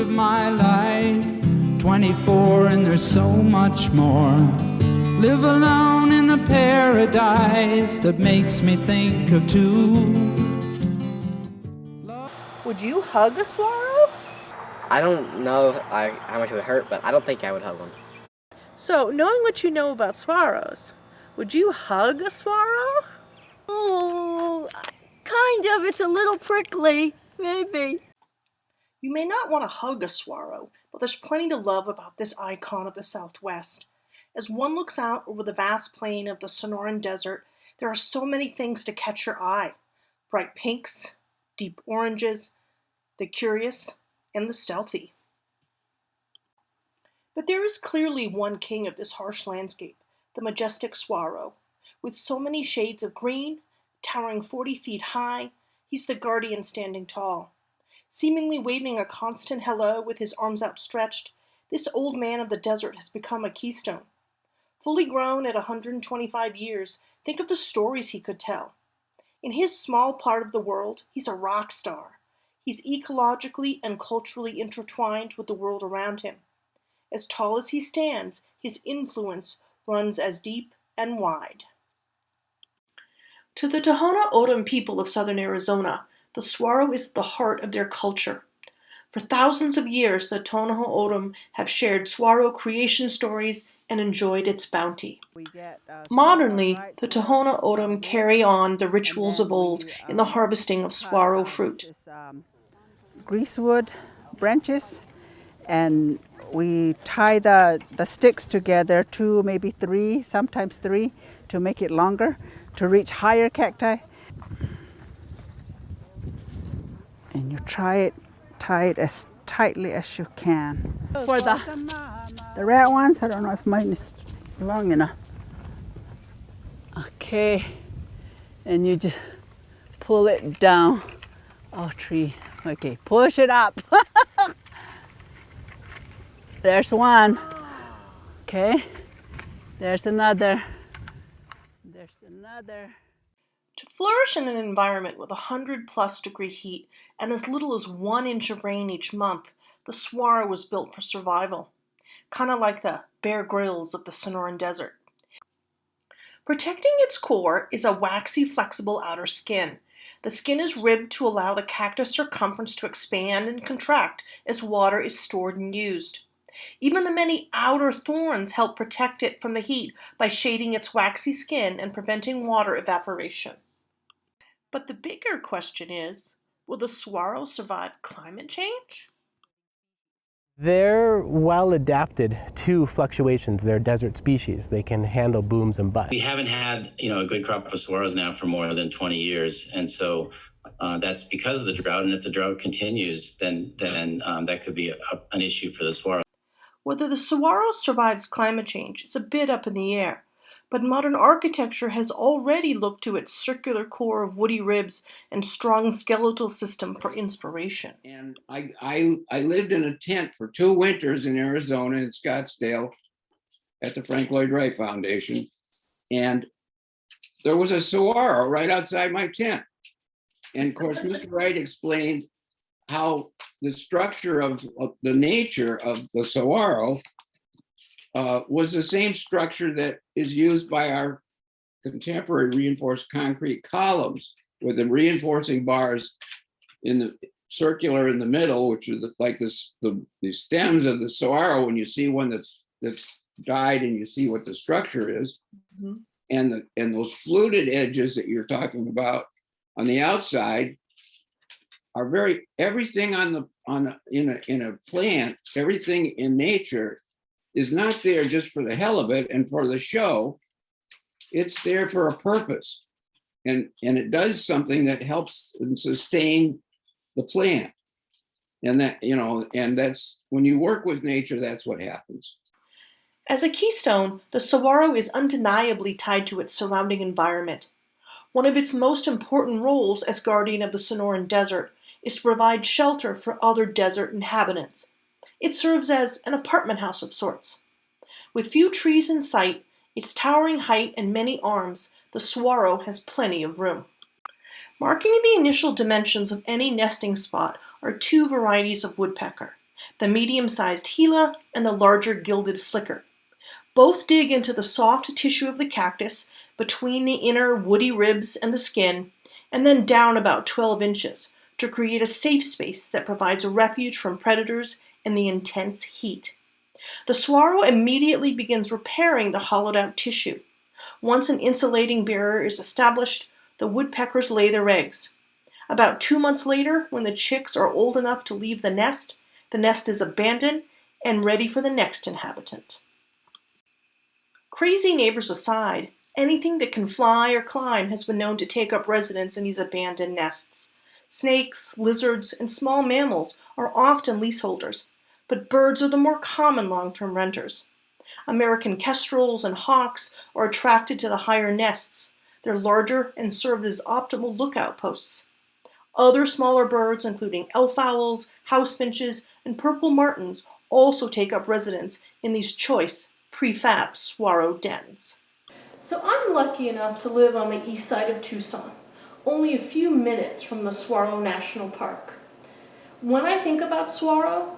of my life, 24 and there's so much more. Live alone in a paradise that makes me think of two. Would you hug a swallow? I don't know how much it would hurt, but I don't think I would hug one. So, knowing what you know about swallows, would you hug a swallow? Oh, kind of. It's a little prickly, maybe. You may not want to hug a swallow, but there's plenty to love about this icon of the Southwest. As one looks out over the vast plain of the Sonoran Desert, there are so many things to catch your eye. Bright pinks, deep oranges, the curious, and the stealthy. But there is clearly one king of this harsh landscape, the majestic swallow. With so many shades of green, towering 40 feet high, he's the guardian standing tall. Seemingly waving a constant hello with his arms outstretched, this old man of the desert has become a keystone. Fully grown at 125 years, think of the stories he could tell. In his small part of the world, he's a rock star. He's ecologically and culturally intertwined with the world around him. As tall as he stands, his influence runs as deep and wide. To the Tohono O'odham people of southern Arizona, the saguaro is the heart of their culture. For thousands of years, the Tohono O'odham have shared saguaro creation stories and enjoyed its bounty. Modernly, the Tohono O'odham carry on the rituals of old in the harvesting of saguaro fruit. Greasewood branches, and we tie the sticks together, 2, maybe 3, sometimes 3, to make it longer, to reach higher cacti. And you tie it as tightly as you can. For the red ones, I don't know if mine is long enough. Okay, and you just pull it down. Oh, tree. Okay, push it up. There's one. Okay, there's another. There's another. To flourish in an environment with 100+ degree heat and as little as 1 inch of rain each month, the saguaro was built for survival. Kind of like the Bear Grylls of the Sonoran Desert. Protecting its core is a waxy, flexible outer skin. The skin is ribbed to allow the cactus circumference to expand and contract as water is stored and used. Even the many outer thorns help protect it from the heat by shading its waxy skin and preventing water evaporation. But the bigger question is, will the saguaro survive climate change? They're well adapted to fluctuations. They're desert species. They can handle booms and busts. We haven't had, a good crop of saguaros now for more than 20 years, and so that's because of the drought. And if the drought continues, then that could be an issue for the saguaro. Whether the saguaro survives climate change is a bit up in the air, but modern architecture has already looked to its circular core of woody ribs and strong skeletal system for inspiration. And I lived in a tent for 2 winters in Arizona, in Scottsdale, at the Frank Lloyd Wright Foundation, and there was a saguaro right outside my tent. And of course, Mr. Wright explained how the structure of the nature of the saguaro was the same structure that is used by our contemporary reinforced concrete columns, with the reinforcing bars in the circular in the middle, which is like this, the stems of the saguaro. When you see one that's died, and you see what the structure is, mm-hmm. and those fluted edges that you're talking about on the outside are everything in a plant, everything in nature is not there just for the hell of it and for the show. It's there for a purpose, and it does something that helps and sustain the plant. And that's when you work with nature, that's what happens. As a keystone, the saguaro is undeniably tied to its surrounding environment. One of its most important roles as guardian of the Sonoran Desert is to provide shelter for other desert inhabitants. It serves as an apartment house of sorts. With few trees in sight, its towering height and many arms, the saguaro has plenty of room. Marking the initial dimensions of any nesting spot are 2 varieties of woodpecker. the medium-sized Gila and the larger gilded flicker. Both dig into the soft tissue of the cactus between the inner woody ribs and the skin, and then down about 12 inches to create a safe space that provides a refuge from predators and the intense heat. The saguaro immediately begins repairing the hollowed-out tissue. Once an insulating barrier is established, the woodpeckers lay their eggs. About 2 months later, when the chicks are old enough to leave the nest is abandoned and ready for the next inhabitant. Crazy neighbors aside, anything that can fly or climb has been known to take up residence in these abandoned nests. Snakes, lizards, and small mammals are often leaseholders, but birds are the more common long-term renters. American kestrels and hawks are attracted to the higher nests. They're larger and serve as optimal lookout posts. Other smaller birds, including elf owls, house finches, and purple martins, also take up residence in these choice prefab saguaro dens. So I'm lucky enough to live on the east side of Tucson, only a few minutes from the Saguaro National Park. When I think about saguaro,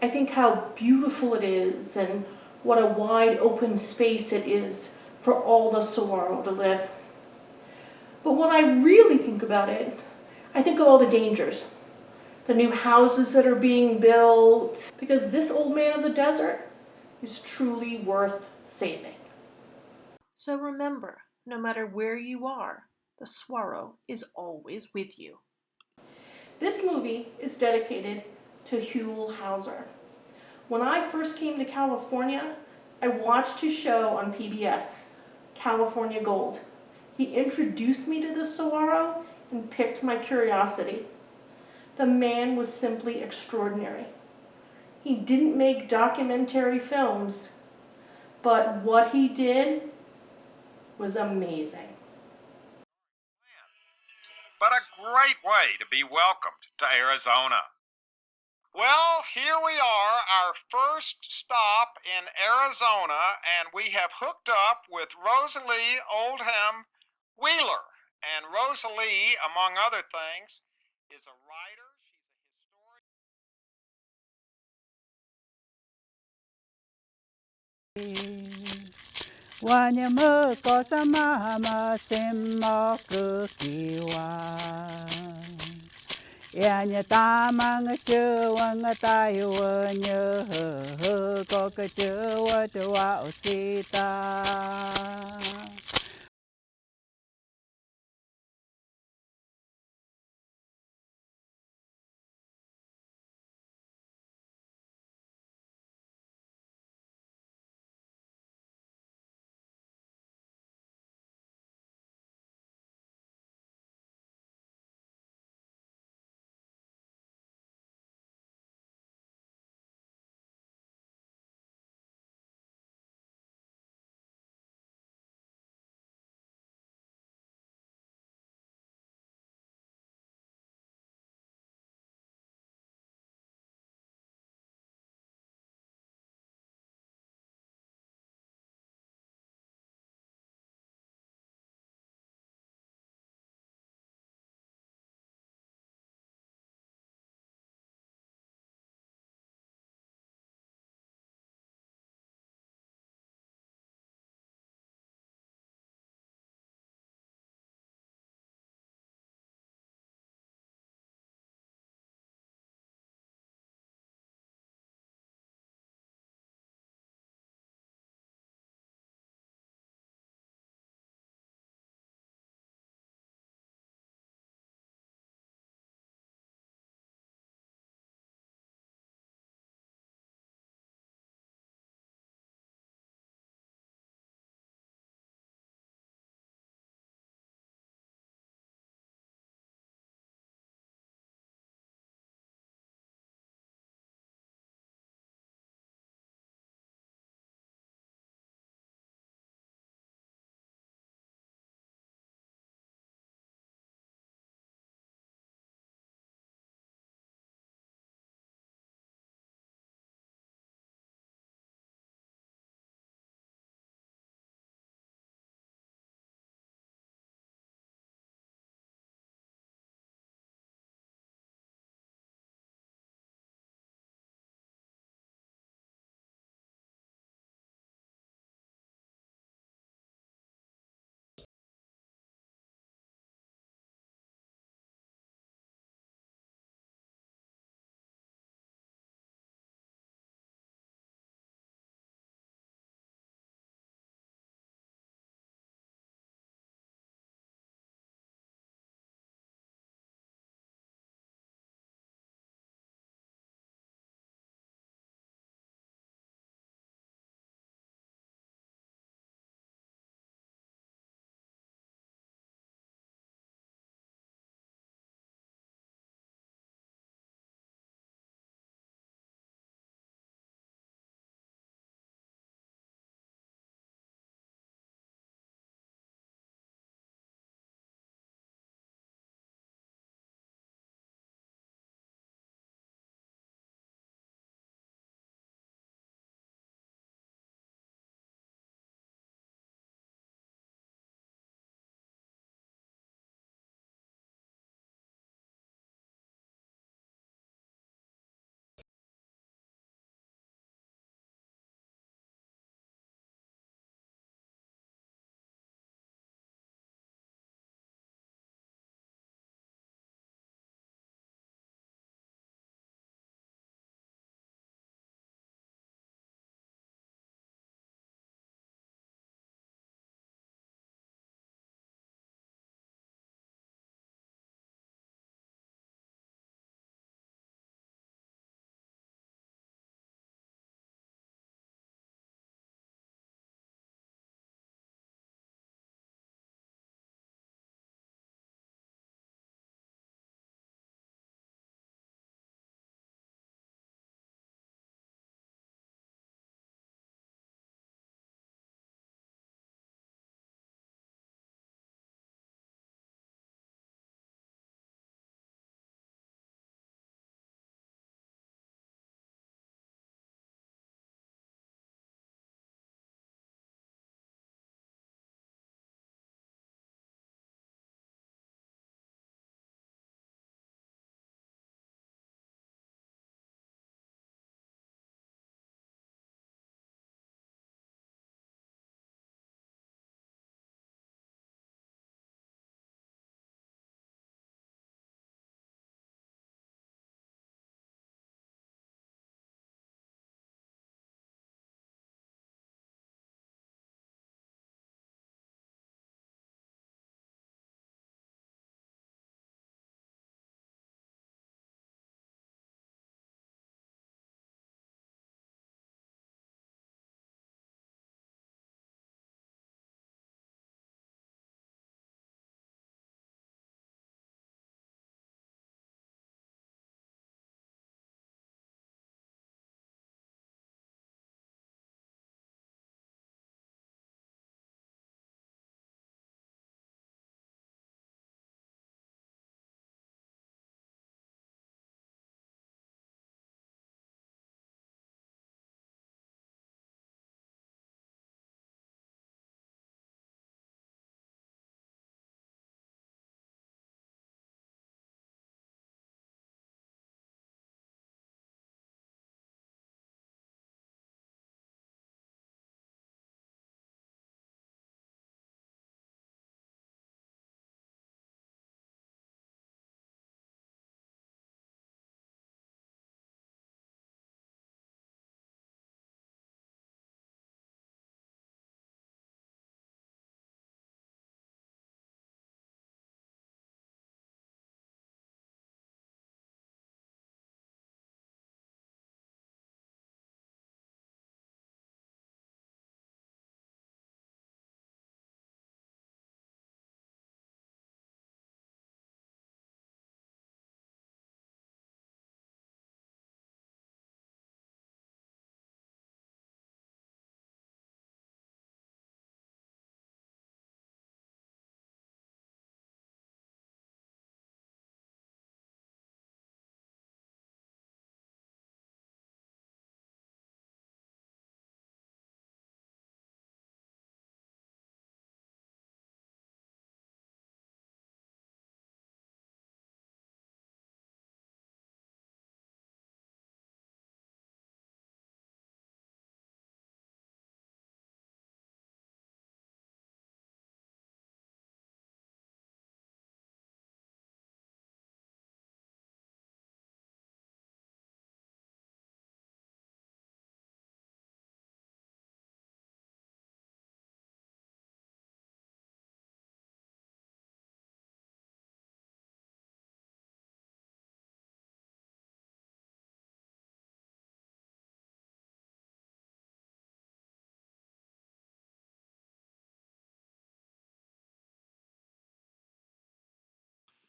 I think how beautiful it is and what a wide open space it is for all the saguaro to live. But when I really think about it, I think of all the dangers, the new houses that are being built, because this old man of the desert is truly worth saving. So remember, no matter where you are, the saguaro is always with you. This movie is dedicated to Huell Hauser. When I first came to California, I watched his show on PBS, California Gold. He introduced me to the saguaro and piqued my curiosity. The man was simply extraordinary. He didn't make documentary films, but what he did was amazing. But a great way to be welcomed to Arizona. Well, here we are, our first stop in Arizona, and we have hooked up with Rosalie Oldham Wheeler. And Rosalie, among other things, is a writer. Wanyama kosamama semma kukiwa. Yanya tamang chuwang tayo nyo ko ka chuwa tuwa usita.